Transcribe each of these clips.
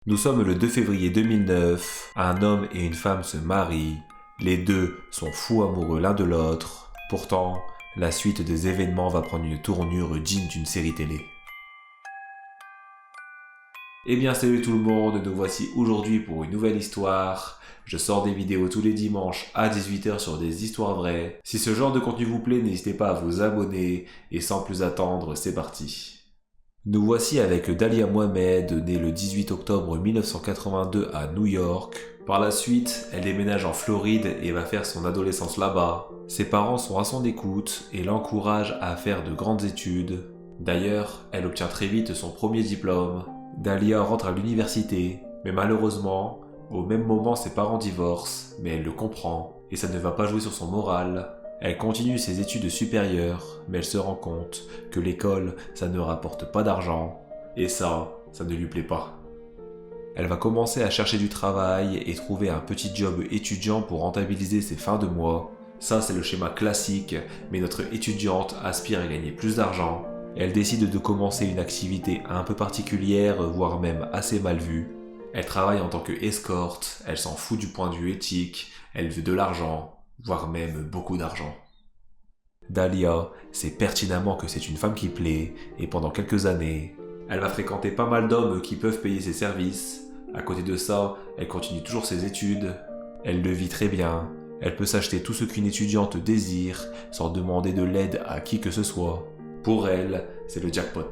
Nous sommes le 2 février 2009, un homme et une femme se marient, les deux sont fous amoureux l'un de l'autre, pourtant, la suite des événements va prendre une tournure digne d'une série télé. Eh bien salut tout le monde, nous voici aujourd'hui pour une nouvelle histoire. Je sors des vidéos tous les dimanches à 18h sur des histoires vraies. Si ce genre de contenu vous plaît, n'hésitez pas à vous abonner, et sans plus attendre, c'est parti. Nous voici avec Dalia Mohamed, née le 18 octobre 1982 à New York. Par la suite, elle déménage en Floride et va faire son adolescence là-bas. Ses parents sont à son écoute et l'encouragent à faire de grandes études. D'ailleurs, elle obtient très vite son premier diplôme. Dalia rentre à l'université, mais malheureusement, au même moment ses parents divorcent, mais elle le comprend, et ça ne va pas jouer sur son moral. Elle continue ses études supérieures, mais elle se rend compte que l'école, ça ne rapporte pas d'argent, et ça ne lui plaît pas. Elle va commencer à chercher du travail et trouver un petit job étudiant pour rentabiliser ses fins de mois. Ça, c'est le schéma classique, mais notre étudiante aspire à gagner plus d'argent. Elle décide de commencer une activité un peu particulière, voire même assez mal vue. Elle travaille en tant qu'escorte, elle s'en fout du point de vue éthique, elle veut de l'argent, voire même beaucoup d'argent. Dalia sait pertinemment que c'est une femme qui plaît, et pendant quelques années, elle va fréquenter pas mal d'hommes qui peuvent payer ses services. À côté de ça, elle continue toujours ses études. Elle le vit très bien, elle peut s'acheter tout ce qu'une étudiante désire, sans demander de l'aide à qui que ce soit. Pour elle, c'est le jackpot.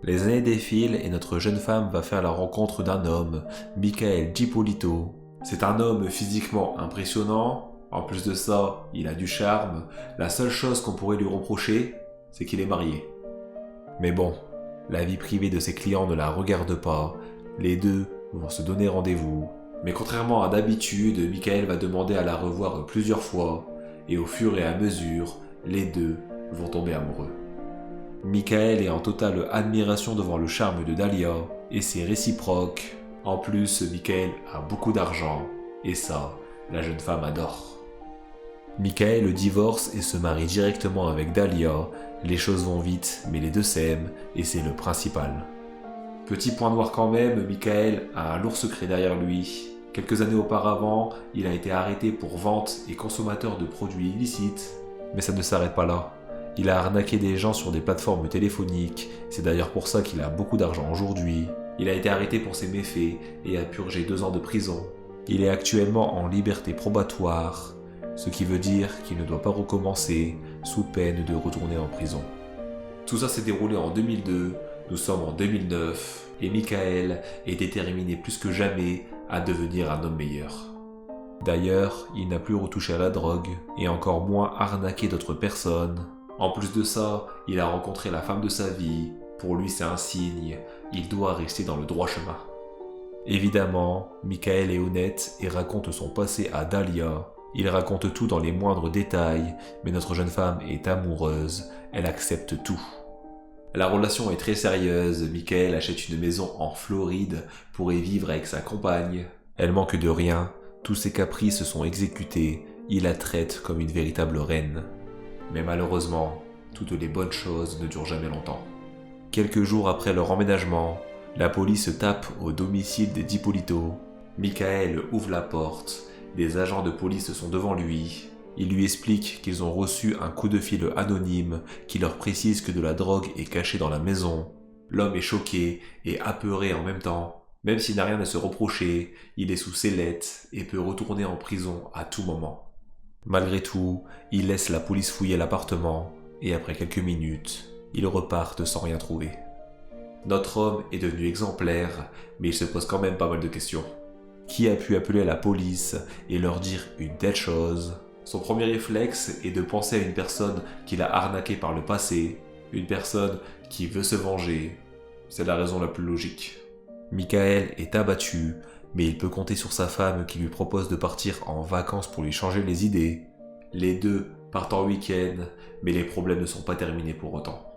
Les années défilent et notre jeune femme va faire la rencontre d'un homme, Michael Gipolito. C'est un homme physiquement impressionnant. En plus de ça, il a du charme. La seule chose qu'on pourrait lui reprocher, c'est qu'il est marié. Mais bon, la vie privée de ses clients ne la regarde pas. Les deux vont se donner rendez-vous. Mais contrairement à d'habitude, Michael va demander à la revoir plusieurs fois. Et au fur et à mesure, les deux vont tomber amoureux. Michael est en totale admiration devant le charme de Dalia, et c'est réciproque. En plus, Michael a beaucoup d'argent, et ça, la jeune femme adore. Michael divorce et se marie directement avec Dalia. Les choses vont vite, mais les deux s'aiment, et c'est le principal. Petit point noir quand même, Michael a un lourd secret derrière lui. Quelques années auparavant, il a été arrêté pour vente et consommateur de produits illicites. Mais ça ne s'arrête pas là. Il a arnaqué des gens sur des plateformes téléphoniques, c'est d'ailleurs pour ça qu'il a beaucoup d'argent aujourd'hui. Il a été arrêté pour ses méfaits et a purgé 2 ans de prison. Il est actuellement en liberté probatoire, ce qui veut dire qu'il ne doit pas recommencer sous peine de retourner en prison. Tout ça s'est déroulé en 2002, nous sommes en 2009, et Michael est déterminé plus que jamais à devenir un homme meilleur. D'ailleurs, il n'a plus retouché à la drogue, et encore moins arnaqué d'autres personnes. En plus de ça, il a rencontré la femme de sa vie. Pour lui, c'est un signe. Il doit rester dans le droit chemin. Évidemment, Michael est honnête et raconte son passé à Dalia. Il raconte tout dans les moindres détails, mais notre jeune femme est amoureuse. Elle accepte tout. La relation est très sérieuse. Michael achète une maison en Floride pour y vivre avec sa compagne. Elle manque de rien. Tous ses caprices sont exécutés. Il la traite comme une véritable reine. Mais malheureusement, toutes les bonnes choses ne durent jamais longtemps. Quelques jours après leur emménagement, la police tape au domicile des Gipolito. Michael ouvre la porte, des agents de police sont devant lui. Ils lui expliquent qu'ils ont reçu un coup de fil anonyme qui leur précise que de la drogue est cachée dans la maison. L'homme est choqué et apeuré en même temps. Même s'il n'a rien à se reprocher, il est sous sellette et peut retourner en prison à tout moment. Malgré tout, ils laissent la police fouiller l'appartement et après quelques minutes, ils repartent sans rien trouver. Notre homme est devenu exemplaire, mais il se pose quand même pas mal de questions. Qui a pu appeler la police et leur dire une telle chose ? Son premier réflexe est de penser à une personne qu'il a arnaquée par le passé, une personne qui veut se venger. C'est la raison la plus logique. Michael est abattu, mais il peut compter sur sa femme qui lui propose de partir en vacances pour lui changer les idées. Les deux partent en week-end, mais les problèmes ne sont pas terminés pour autant.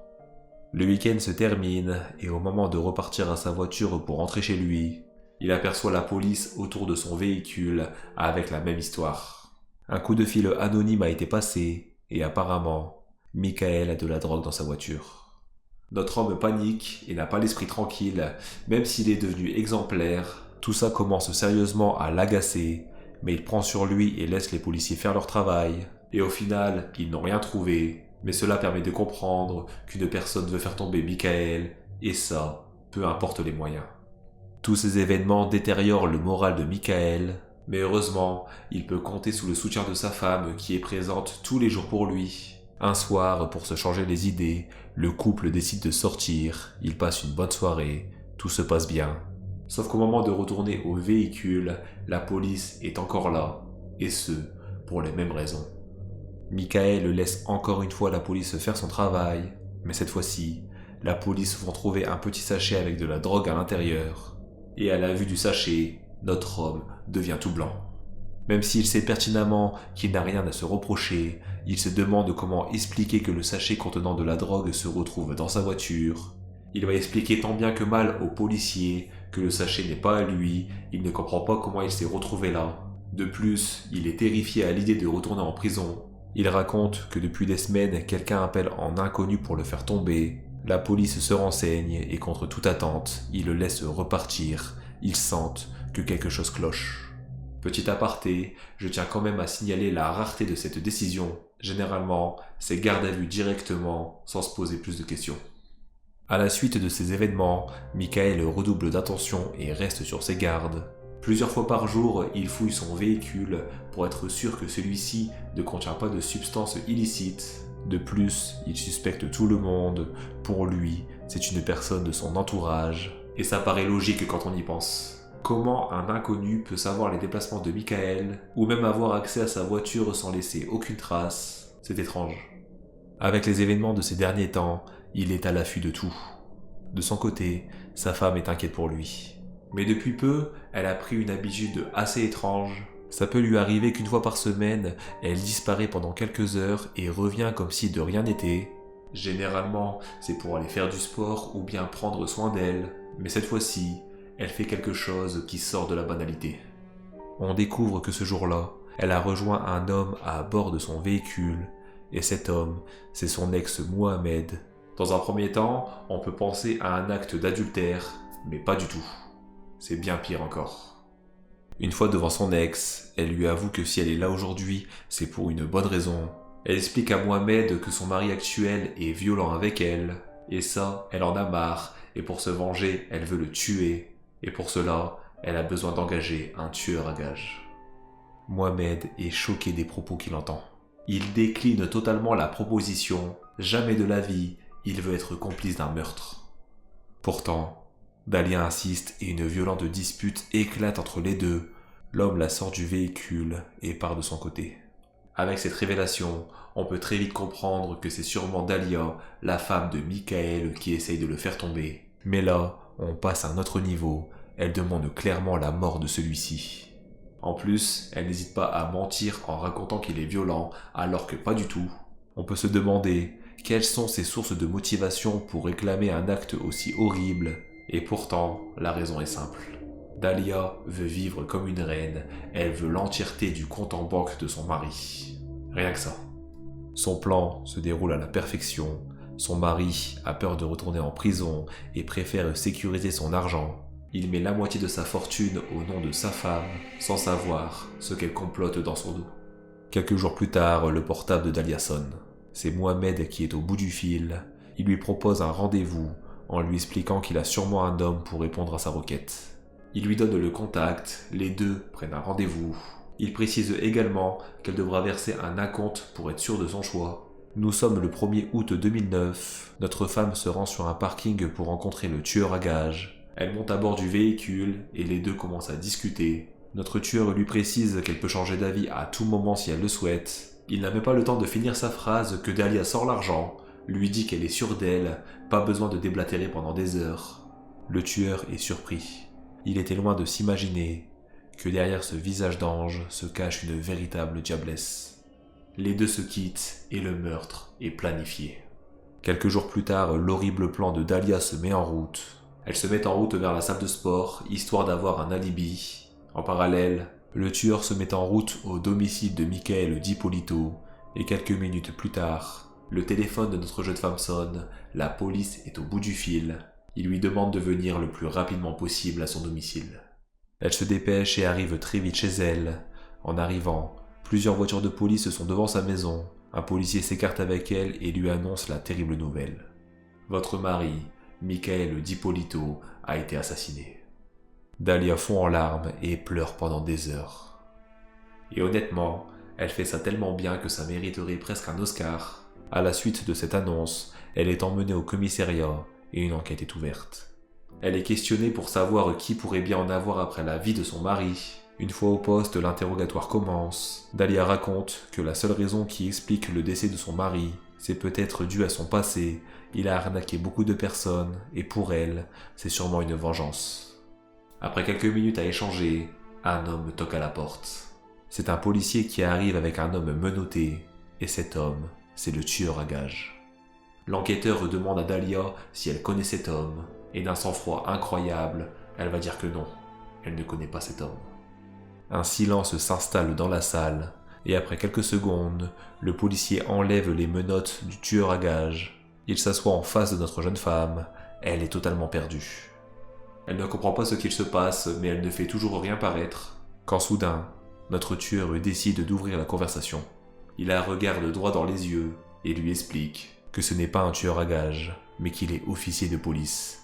Le week-end se termine, et au moment de repartir à sa voiture pour rentrer chez lui, il aperçoit la police autour de son véhicule avec la même histoire. Un coup de fil anonyme a été passé, et apparemment, Michael a de la drogue dans sa voiture. Notre homme panique et n'a pas l'esprit tranquille, même s'il est devenu exemplaire. Tout ça commence sérieusement à l'agacer, mais il prend sur lui et laisse les policiers faire leur travail. Et au final, ils n'ont rien trouvé, mais cela permet de comprendre qu'une personne veut faire tomber Michael, et ça, peu importe les moyens. Tous ces événements détériorent le moral de Michael, mais heureusement, il peut compter sous le soutien de sa femme qui est présente tous les jours pour lui. Un soir, pour se changer les idées, le couple décide de sortir, ils passent une bonne soirée, tout se passe bien. Sauf qu'au moment de retourner au véhicule, la police est encore là, et ce, pour les mêmes raisons. Michael laisse encore une fois la police faire son travail, mais cette fois-ci, la police vont trouver un petit sachet avec de la drogue à l'intérieur. Et à la vue du sachet, notre homme devient tout blanc. Même s'il sait pertinemment qu'il n'a rien à se reprocher, il se demande comment expliquer que le sachet contenant de la drogue se retrouve dans sa voiture. Il va expliquer tant bien que mal aux policiers que le sachet n'est pas à lui, il ne comprend pas comment il s'est retrouvé là. De plus, il est terrifié à l'idée de retourner en prison. Il raconte que depuis des semaines, quelqu'un appelle en inconnu pour le faire tomber. La police se renseigne et contre toute attente, il le laisse repartir. Ils sentent que quelque chose cloche. Petit aparté, je tiens quand même à signaler la rareté de cette décision. Généralement, c'est garde à vue directement, sans se poser plus de questions. À la suite de ces événements, Michael redouble d'attention et reste sur ses gardes. Plusieurs fois par jour, il fouille son véhicule pour être sûr que celui-ci ne contient pas de substances illicites. De plus, il suspecte tout le monde. Pour lui, c'est une personne de son entourage. Et ça paraît logique quand on y pense. Comment un inconnu peut savoir les déplacements de Michael, ou même avoir accès à sa voiture sans laisser aucune trace? C'est étrange. Avec les événements de ces derniers temps, il est à l'affût de tout. De son côté, sa femme est inquiète pour lui. Mais depuis peu, elle a pris une habitude assez étrange. Ça peut lui arriver qu'une fois par semaine, elle disparaît pendant quelques heures et revient comme si de rien n'était. Généralement, c'est pour aller faire du sport ou bien prendre soin d'elle. Mais cette fois-ci, elle fait quelque chose qui sort de la banalité. On découvre que ce jour-là, elle a rejoint un homme à bord de son véhicule. Et cet homme, c'est son ex Mohamed. Dans un premier temps, on peut penser à un acte d'adultère, mais pas du tout. C'est bien pire encore. Une fois devant son ex, elle lui avoue que si elle est là aujourd'hui, c'est pour une bonne raison. Elle explique à Mohamed que son mari actuel est violent avec elle, et ça, elle en a marre, et pour se venger, elle veut le tuer, et pour cela, elle a besoin d'engager un tueur à gages. Mohamed est choqué des propos qu'il entend. Il décline totalement la proposition, jamais de la vie, il veut être complice d'un meurtre. Pourtant, Dalia insiste et une violente dispute éclate entre les deux. L'homme la sort du véhicule et part de son côté. Avec cette révélation, on peut très vite comprendre que c'est sûrement Dalia, la femme de Michael, qui essaye de le faire tomber. Mais là, on passe à un autre niveau. Elle demande clairement la mort de celui-ci. En plus, elle n'hésite pas à mentir en racontant qu'il est violent, alors que pas du tout. On peut se demander quelles sont ses sources de motivation pour réclamer un acte aussi horrible. Et pourtant, la raison est simple. Dalia veut vivre comme une reine, elle veut l'entièreté du compte en banque de son mari. Rien que ça. Son plan se déroule à la perfection. Son mari a peur de retourner en prison et préfère sécuriser son argent. Il met la moitié de sa fortune au nom de sa femme, sans savoir ce qu'elle complote dans son dos. Quelques jours plus tard, le portable de Dalia sonne. C'est Mohamed qui est au bout du fil. Il lui propose un rendez-vous en lui expliquant qu'il a sûrement un homme pour répondre à sa requête. Il lui donne le contact, les deux prennent un rendez-vous. Il précise également qu'elle devra verser un acompte pour être sûre de son choix. Nous sommes le 1er août 2009. Notre femme se rend sur un parking pour rencontrer le tueur à gages. Elle monte à bord du véhicule et les deux commencent à discuter. Notre tueur lui précise qu'elle peut changer d'avis à tout moment si elle le souhaite. Il n'a même pas le temps de finir sa phrase que Dalia sort l'argent, lui dit qu'elle est sûre d'elle, pas besoin de déblatérer pendant des heures. Le tueur est surpris. Il était loin de s'imaginer que derrière ce visage d'ange se cache une véritable diablesse. Les deux se quittent et le meurtre est planifié. Quelques jours plus tard, l'horrible plan de Dalia se met en route. Elle se met en route vers la salle de sport, histoire d'avoir un alibi. En parallèle, le tueur se met en route au domicile de Michael D'Ippolito, et quelques minutes plus tard, Le téléphone de notre jeune femme sonne, la police est au bout du fil. Il lui demande de venir le plus rapidement possible à son domicile. Elle se dépêche et arrive très vite chez elle. En arrivant, plusieurs voitures de police sont devant sa maison. Un policier s'écarte avec elle et lui annonce la terrible nouvelle. Votre mari, Michael DiPolito, a été assassiné. Dalia fond en larmes et pleure pendant des heures. Et honnêtement, elle fait ça tellement bien que ça mériterait presque un Oscar. À la suite de cette annonce, elle est emmenée au commissariat et une enquête est ouverte. Elle est questionnée pour savoir qui pourrait bien en avoir après la vie de son mari. Une fois au poste, l'interrogatoire commence. Dalia raconte que la seule raison qui explique le décès de son mari, c'est peut-être dû à son passé. Il a arnaqué beaucoup de personnes et pour elle, c'est sûrement une vengeance. Après quelques minutes à échanger, un homme toque à la porte. C'est un policier qui arrive avec un homme menotté et cet homme, c'est le tueur à gages. L'enquêteur demande à Dalia si elle connaît cet homme et d'un sang-froid incroyable, elle va dire que non, elle ne connaît pas cet homme. Un silence s'installe dans la salle, et après quelques secondes, le policier enlève les menottes du tueur à gages. Il s'assoit en face de notre jeune femme, elle est totalement perdue. Elle ne comprend pas ce qu'il se passe, mais elle ne fait toujours rien paraître, quand soudain, notre tueur décide d'ouvrir la conversation. Il la regarde droit dans les yeux, et lui explique que ce n'est pas un tueur à gages, mais qu'il est officier de police.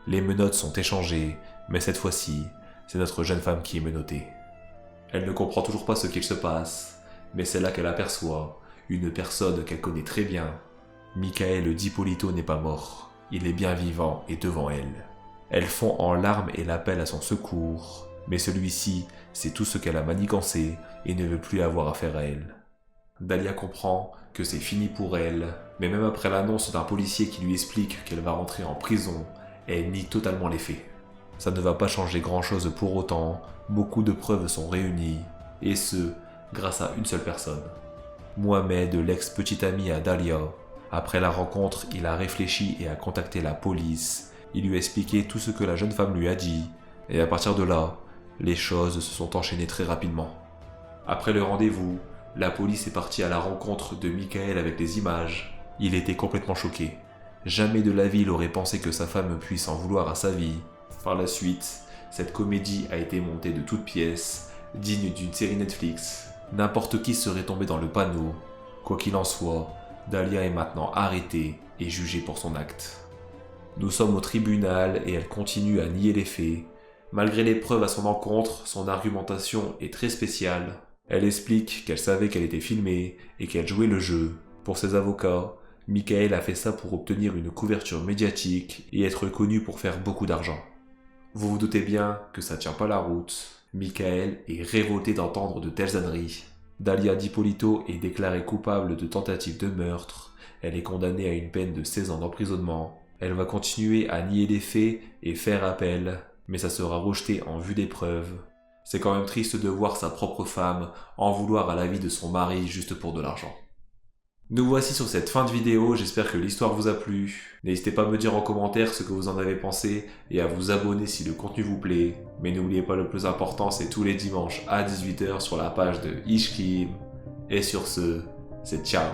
Les menottes sont échangées, mais cette fois-ci, c'est notre jeune femme qui est menottée. Elle ne comprend toujours pas ce qu'il se passe, mais c'est là qu'elle aperçoit une personne qu'elle connaît très bien. Michael DiPolito n'est pas mort, il est bien vivant et devant elle. Elle fond en larmes et l'appelle à son secours, mais celui-ci sait tout ce qu'elle a manigancé et ne veut plus avoir affaire à elle. Dalia comprend que c'est fini pour elle, mais même après l'annonce d'un policier qui lui explique qu'elle va rentrer en prison, elle nie totalement les faits. Ça ne va pas changer grand-chose pour autant, beaucoup de preuves sont réunies, et ce, grâce à une seule personne. Mohamed, l'ex-petit ami à Dalia. Après la rencontre, il a réfléchi et a contacté la police. Il lui a expliqué tout ce que la jeune femme lui a dit, et à partir de là, les choses se sont enchaînées très rapidement. Après le rendez-vous, la police est partie à la rencontre de Michael avec les images. Il était complètement choqué. Jamais de la vie il aurait pensé que sa femme puisse en vouloir à sa vie. Par la suite, cette comédie a été montée de toutes pièces, digne d'une série Netflix. N'importe qui serait tombé dans le panneau. Quoi qu'il en soit, Dalia est maintenant arrêtée et jugée pour son acte. Nous sommes au tribunal et elle continue à nier les faits. Malgré les preuves à son encontre, son argumentation est très spéciale. Elle explique qu'elle savait qu'elle était filmée et qu'elle jouait le jeu. Pour ses avocats, Michael a fait ça pour obtenir une couverture médiatique et être connu pour faire beaucoup d'argent. Vous vous doutez bien que ça tient pas la route. Michael est révolté d'entendre de telles âneries. Dalia DiPolito est déclarée coupable de tentative de meurtre. Elle est condamnée à une peine de 16 ans d'emprisonnement. Elle va continuer à nier les faits et faire appel, mais ça sera rejeté en vue des preuves. C'est quand même triste de voir sa propre femme en vouloir à la vie de son mari juste pour de l'argent. Nous voici sur cette fin de vidéo, j'espère que l'histoire vous a plu. N'hésitez pas à me dire en commentaire ce que vous en avez pensé et à vous abonner si le contenu vous plaît. Mais n'oubliez pas, le plus important, c'est tous les dimanches à 18 h sur la page de Ishkim. Et sur ce, c'est ciao.